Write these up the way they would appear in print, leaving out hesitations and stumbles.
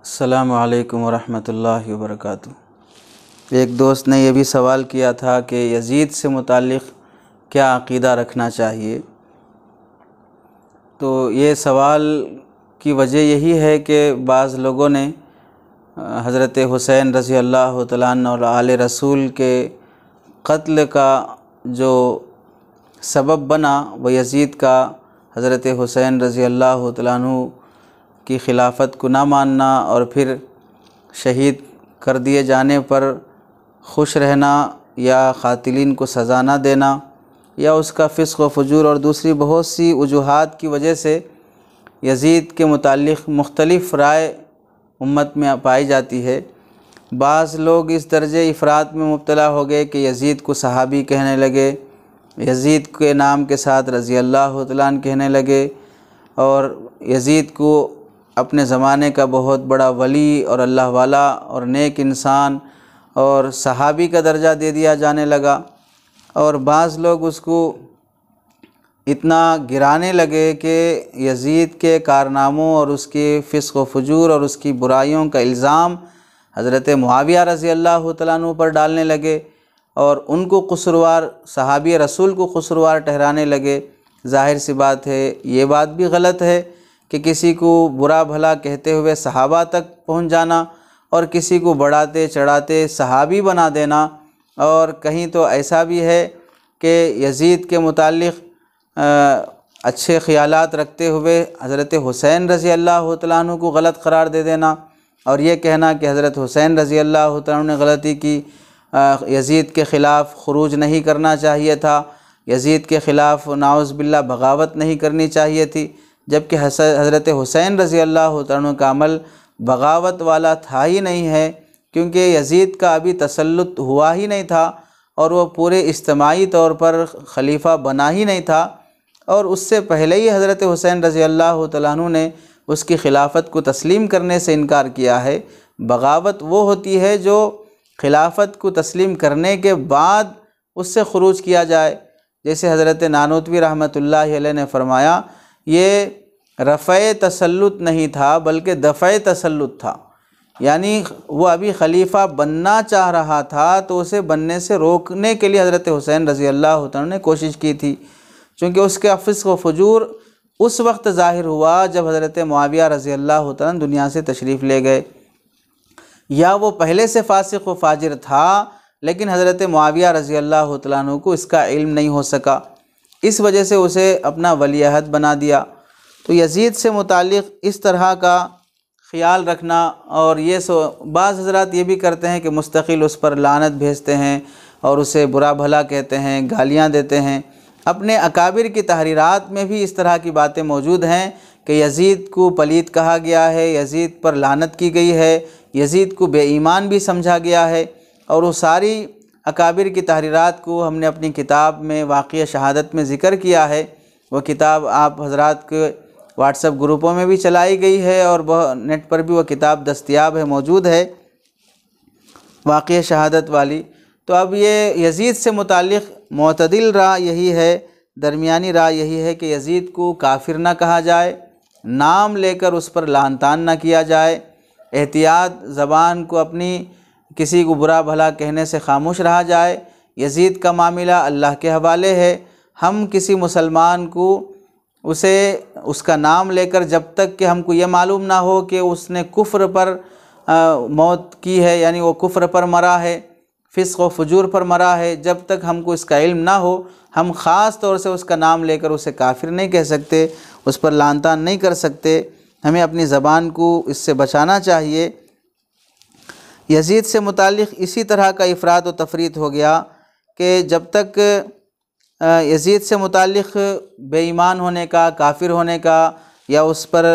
السلام علیکم ورحمۃ اللہ وبرکاتہ۔ ایک دوست نے یہ بھی سوال کیا تھا کہ یزید سے متعلق کیا عقیدہ رکھنا چاہیے۔ تو یہ سوال کی وجہ یہی ہے کہ بعض لوگوں نے حضرت حسین رضی اللہ تعالیٰ عنہ اور آل رسول کے قتل کا جو سبب بنا وہ یزید کا حضرت حسین رضی اللہ تعالیٰ عنہ کی خلافت کو نہ ماننا اور پھر شہید کر دیے جانے پر خوش رہنا یا قاتلین کو سزا نہ دینا یا اس کا فسق و فجور اور دوسری بہت سی وجوہات کی وجہ سے یزید کے متعلق مختلف رائے امت میں پائی جاتی ہے۔ بعض لوگ اس درجے افراط میں مبتلا ہو گئے کہ یزید کو صحابی کہنے لگے، یزید کے نام کے ساتھ رضی اللہ تعالیٰ عنہ کہنے لگے اور یزید کو اپنے زمانے کا بہت بڑا ولی اور اللہ والا اور نیک انسان اور صحابی کا درجہ دے دیا جانے لگا، اور بعض لوگ اس کو اتنا گرانے لگے کہ یزید کے کارناموں اور اس کے فسق و فجور اور اس کی برائیوں کا الزام حضرت معاویہ رضی اللہ تعالیٰ عنہ پر ڈالنے لگے اور ان کو قصوروار، صحابی رسول کو قصوروار ٹھہرانے لگے۔ ظاہر سی بات ہے یہ بات بھی غلط ہے کہ کسی کو برا بھلا کہتے ہوئے صحابہ تک پہنچ جانا اور کسی کو بڑھاتے چڑھاتے صحابی بنا دینا، اور کہیں تو ایسا بھی ہے کہ یزید کے متعلق اچھے خیالات رکھتے ہوئے حضرت حسین رضی اللہ تعالیٰ عنہ کو غلط قرار دے دینا اور یہ کہنا کہ حضرت حسین رضی اللہ تعالیٰ عنہ نے غلطی کی، یزید کے خلاف خروج نہیں کرنا چاہیے تھا، یزید کے خلاف نعوذ باللہ بغاوت نہیں کرنی چاہیے تھی، جبکہ حضرت حسین رضی اللہ تعالیٰ عنہ کا عمل بغاوت والا تھا ہی نہیں ہے، کیونکہ یزید کا ابھی تسلط ہوا ہی نہیں تھا اور وہ پورے اجتماعی طور پر خلیفہ بنا ہی نہیں تھا، اور اس سے پہلے ہی حضرت حسین رضی اللہ تعالیٰ عنہ نے اس کی خلافت کو تسلیم کرنے سے انکار کیا ہے۔ بغاوت وہ ہوتی ہے جو خلافت کو تسلیم کرنے کے بعد اس سے خروج کیا جائے، جیسے حضرت نانوتوی رحمۃ اللہ علیہ نے فرمایا یہ رفع تسلط نہیں تھا بلکہ دفع تسلط تھا، یعنی وہ ابھی خلیفہ بننا چاہ رہا تھا تو اسے بننے سے روکنے کے لیے حضرت حسین رضی اللہ تعالیٰ نے کوشش کی تھی، چونکہ اس کے فسق و فجور اس وقت ظاہر ہوا جب حضرت معاویہ رضی اللہ تعالیٰ دنیا سے تشریف لے گئے، یا وہ پہلے سے فاسق و فاجر تھا لیکن حضرت معاویہ رضی اللہ تعالیٰ عنہ کو اس کا علم نہیں ہو سکا، اس وجہ سے اسے اپنا ولی عہد بنا دیا۔ تو یزید سے متعلق اس طرح کا خیال رکھنا، اور یہ بعض حضرات یہ بھی کرتے ہیں کہ مستقل اس پر لعنت بھیجتے ہیں اور اسے برا بھلا کہتے ہیں، گالیاں دیتے ہیں۔ اپنے اکابر کی تحریرات میں بھی اس طرح کی باتیں موجود ہیں کہ یزید کو پلید کہا گیا ہے، یزید پر لعنت کی گئی ہے، یزید کو بے ایمان بھی سمجھا گیا ہے، اور وہ ساری اکابر کی تحریرات کو ہم نے اپنی کتاب میں واقعہ شہادت میں ذکر کیا ہے۔ وہ کتاب آپ حضرات کے واٹس ایپ گروپوں میں بھی چلائی گئی ہے اور نیٹ پر بھی وہ کتاب دستیاب ہے، موجود ہے، واقعہ شہادت والی۔ تو اب یہ یزید سے متعلق معتدل رائے یہی ہے، درمیانی رائے یہی ہے کہ یزید کو کافر نہ کہا جائے، نام لے کر اس پر لعن طعن نہ کیا جائے، احتیاط زبان کو اپنی کسی کو برا بھلا کہنے سے خاموش رہا جائے۔ یزید کا معاملہ اللہ کے حوالے ہے، ہم کسی مسلمان کو اس کا نام لے کر جب تک کہ ہم کو یہ معلوم نہ ہو کہ اس نے کفر پر موت کی ہے، یعنی وہ کفر پر مرا ہے، فسق و فجور پر مرا ہے، جب تک ہم کو اس کا علم نہ ہو ہم خاص طور سے اس کا نام لے کر اسے کافر نہیں کہہ سکتے، اس پر لعن طعن نہیں کر سکتے۔ ہمیں اپنی زبان کو اس سے بچانا چاہیے۔ یزید سے متعلق اسی طرح کا افراط و تفریط ہو گیا کہ جب تک یزید سے متعلق بے ایمان ہونے کا، کافر ہونے کا یا اس پر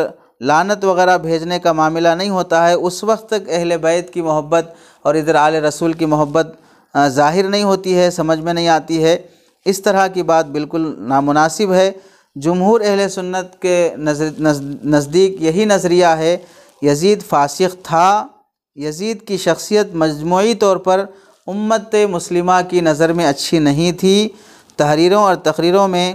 لعنت وغیرہ بھیجنے کا معاملہ نہیں ہوتا ہے، اس وقت تک اہل بیت کی محبت اور ادھر آل رسول کی محبت ظاہر نہیں ہوتی ہے، سمجھ میں نہیں آتی ہے۔ اس طرح کی بات بالکل نامناسب ہے۔ جمہور اہل سنت کے نزدیک یہی نظریہ ہے، یزید فاسق تھا، یزید کی شخصیت مجموعی طور پر امت مسلمہ کی نظر میں اچھی نہیں تھی، تحریروں اور تقریروں میں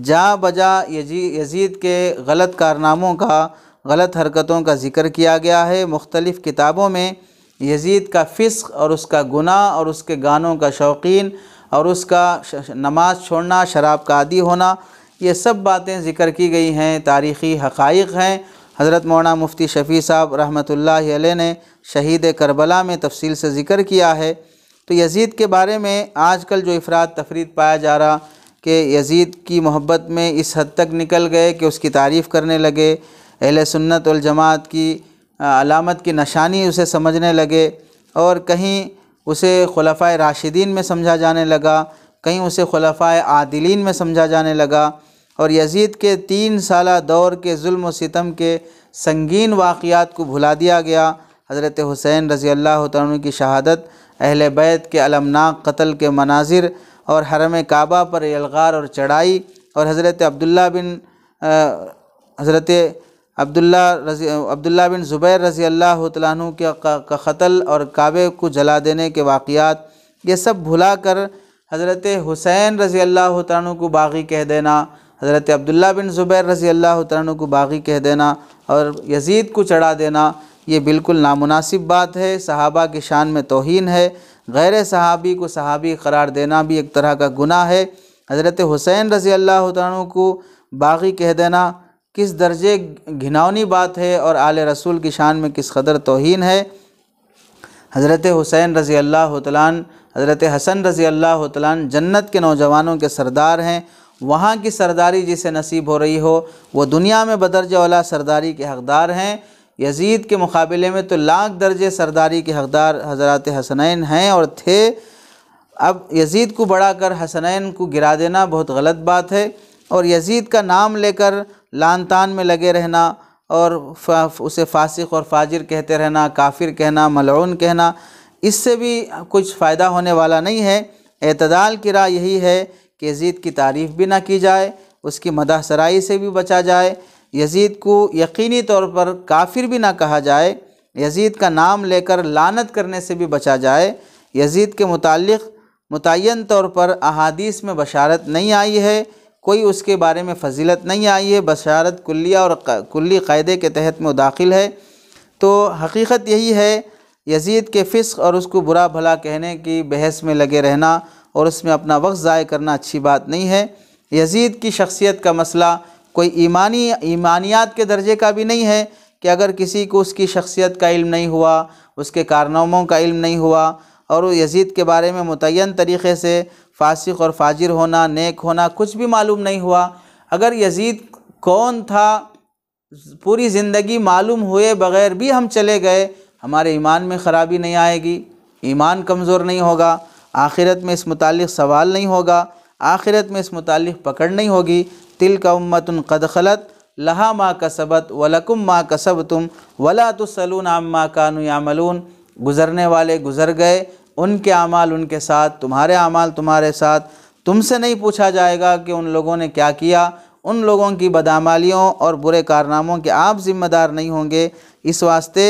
جا بجا یزید کے غلط کارناموں کا غلط حرکتوں کا ذکر کیا گیا ہے۔ مختلف کتابوں میں یزید کا فسق اور اس کا گناہ اور اس کے گانوں کا شوقین اور اس کا نماز چھوڑنا، شراب کا عادی ہونا، یہ سب باتیں ذکر کی گئی ہیں، تاریخی حقائق ہیں۔ حضرت مولانا مفتی شفیع صاحب رحمۃ اللہ علیہ نے شہید کربلا میں تفصیل سے ذکر کیا ہے۔ تو یزید کے بارے میں آج کل جو افراد تفرید پایا جا رہا کہ یزید کی محبت میں اس حد تک نکل گئے کہ اس کی تعریف کرنے لگے، اہل سنت والجماعت کی علامت کی نشانی اسے سمجھنے لگے، اور کہیں اسے خلفائے راشدین میں سمجھا جانے لگا، کہیں اسے خلفائے عادلین میں سمجھا جانے لگا، اور یزید کے 3 سالہ دور کے ظلم و ستم کے سنگین واقعات کو بھلا دیا گیا۔ حضرت حسین رضی اللہ تعالیٰ عنہ کی شہادت، اہل بیت کے المناک قتل کے مناظر، اور حرم کعبہ پر الغار اور چڑھائی، اور حضرت عبداللہ بن زبیر رضی اللہ تعالیٰ عنہ کا قتل اور کعبے کو جلا دینے کے واقعات، یہ سب بھلا کر حضرت حسین رضی اللہ تعالیٰ عنہ کو باغی کہہ دینا، حضرت عبداللہ بن زبیر رضی اللہ تعالیٰ عنہ کو باغی کہہ دینا اور یزید کو چڑھا دینا، یہ بالکل نامناسب بات ہے، صحابہ کی شان میں توہین ہے، غیر صحابی کو صحابی قرار دینا بھی ایک طرح کا گناہ ہے۔ حضرت حسین رضی اللہ تعالیٰ عنہ کو باغی کہہ دینا کس درجے گھناؤنی بات ہے، اور آل رسول کی شان میں کس قدر توہین ہے۔ حضرت حسین رضی اللہ تعالیٰ عنہ، حضرت حسن رضی اللہ تعالیٰ عنہ جنت کے نوجوانوں کے سردار ہیں، وہاں کی سرداری جسے نصیب ہو رہی ہو وہ دنیا میں بدرجہ اولیٰ سرداری کے حقدار ہیں۔ یزید کے مقابلے میں تو لاکھ درجے سرداری کے حقدار حضرات حسنین ہیں اور تھے۔ اب یزید کو بڑھا کر حسنین کو گرا دینا بہت غلط بات ہے، اور یزید کا نام لے کر لعن طعن میں لگے رہنا اور اسے فاسق اور فاجر کہتے رہنا، کافر کہنا، ملعون کہنا، اس سے بھی کچھ فائدہ ہونے والا نہیں ہے۔ اعتدال کی راہ یہی ہے کہ یزید کی تعریف بھی نہ کی جائے، اس کی مدح سرائی سے بھی بچا جائے، یزید کو یقینی طور پر کافر بھی نہ کہا جائے، یزید کا نام لے کر لعنت کرنے سے بھی بچا جائے۔ یزید کے متعلق متعین طور پر احادیث میں بشارت نہیں آئی ہے، کوئی اس کے بارے میں فضیلت نہیں آئی ہے، بشارت کلیہ اور کلی قاعدے کے تحت میں داخل ہے۔ تو حقیقت یہی ہے، یزید کے فسق اور اس کو برا بھلا کہنے کی بحث میں لگے رہنا اور اس میں اپنا وقت ضائع کرنا اچھی بات نہیں ہے۔ یزید کی شخصیت کا مسئلہ کوئی ایمانیات کے درجے کا بھی نہیں ہے کہ اگر کسی کو اس کی شخصیت کا علم نہیں ہوا، اس کے کارناموں کا علم نہیں ہوا، اور وہ یزید کے بارے میں متعین طریقے سے فاسق اور فاجر ہونا، نیک ہونا کچھ بھی معلوم نہیں ہوا، اگر یزید کون تھا پوری زندگی معلوم ہوئے بغیر بھی ہم چلے گئے، ہمارے ایمان میں خرابی نہیں آئے گی، ایمان کمزور نہیں ہوگا، آخرت میں اس متعلق سوال نہیں ہوگا، آخرت میں اس متعلق پکڑ نہیں ہوگی۔ تلک امۃ قد خلت لہا ما کسبت ولکم ما کسبتم ولا تسألون عما کانوا یعملون، گزرنے والے گزر گئے، ان کے اعمال ان کے ساتھ، تمہارے اعمال تمہارے ساتھ، تم سے نہیں پوچھا جائے گا کہ ان لوگوں نے کیا کیا، ان لوگوں کی بدعمالیوں اور برے کارناموں کے آپ ذمہ دار نہیں ہوں گے۔ اس واسطے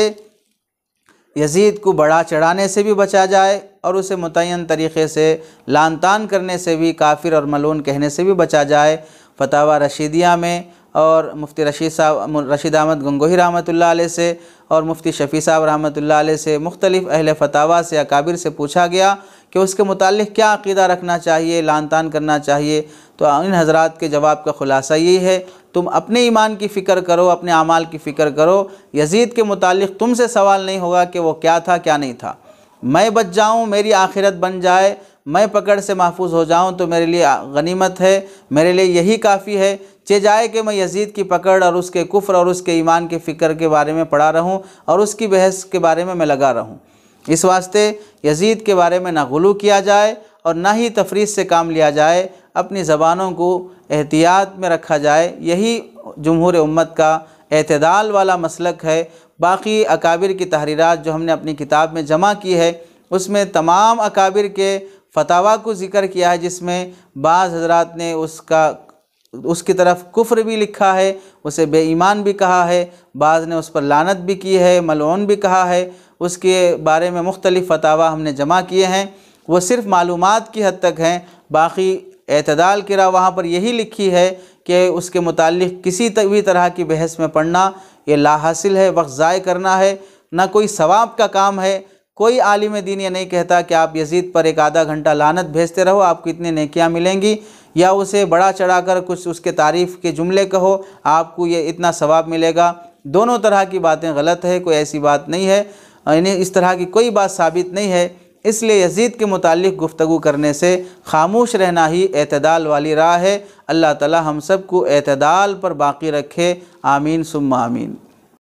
یزید کو بڑا چڑھانے سے بھی بچا جائے اور اسے متعین طریقے سے لعن طعن کرنے سے بھی، کافر اور ملعون کہنے سے بھی بچا جائے۔ فتاوی رشیدیہ میں اور مفتی رشید احمد گنگوہی رحمۃ اللہ علیہ سے اور مفتی شفیع صاحب رحمۃ اللہ علیہ سے، مختلف اہل فتاوی سے، اکابر سے پوچھا گیا کہ اس کے متعلق کیا عقیدہ رکھنا چاہیے، لعن طعن کرنا چاہیے، تو ان حضرات کے جواب کا خلاصہ یہی ہے، تم اپنے ایمان کی فکر کرو، اپنے اعمال کی فکر کرو، یزید کے متعلق تم سے سوال نہیں ہوگا کہ وہ کیا تھا کیا نہیں تھا، میں بچ جاؤں، میری آخرت بن جائے، میں پکڑ سے محفوظ ہو جاؤں تو میرے لیے غنیمت ہے، میرے لیے یہی کافی ہے، چہ جائے کہ میں یزید کی پکڑ اور اس کے کفر اور اس کے ایمان کی فکر کے بارے میں پڑھا رہوں اور اس کی بحث کے بارے میں لگا رہوں۔ اس واسطے یزید کے بارے میں نہ غلو کیا جائے اور نہ ہی تفریط سے کام لیا جائے، اپنی زبانوں کو احتیاط میں رکھا جائے، یہی جمہور امت کا اعتدال والا مسلک ہے۔ باقی اکابر کی تحریرات جو ہم نے اپنی کتاب میں جمع کی ہے، اس میں تمام اکابر کے فتاوی کو ذکر کیا ہے، جس میں بعض حضرات نے اس کی طرف کفر بھی لکھا ہے، اسے بے ایمان بھی کہا ہے، بعض نے اس پر لعنت بھی کی ہے، ملعون بھی کہا ہے، اس کے بارے میں مختلف فتاوی ہم نے جمع کیے ہیں، وہ صرف معلومات کی حد تک ہیں، باقی اعتدال کی راہ وہاں پر یہی لکھی ہے کہ اس کے متعلق کسی بھی طرح کی بحث میں پڑھنا یہ لا حاصل ہے، وقت ضائع کرنا ہے، نہ کوئی ثواب کا کام ہے۔ کوئی عالم دین یہ نہیں کہتا کہ آپ یزید پر ایک آدھا گھنٹہ لعنت بھیجتے رہو، آپ کو اتنی نیکیاں ملیں گی، یا اسے بڑا چڑھا کر کچھ اس کے تعریف کے جملے کہو آپ کو یہ اتنا ثواب ملے گا۔ دونوں طرح کی باتیں غلط ہے، کوئی ایسی بات نہیں ہے، یعنی اس طرح کی کوئی بات ثابت نہیں ہے۔ اس لیے یزید کے متعلق گفتگو کرنے سے خاموش رہنا ہی اعتدال والی راہ ہے۔ اللہ تعالی ہم سب کو اعتدال پر باقی رکھے، آمین ثم آمین۔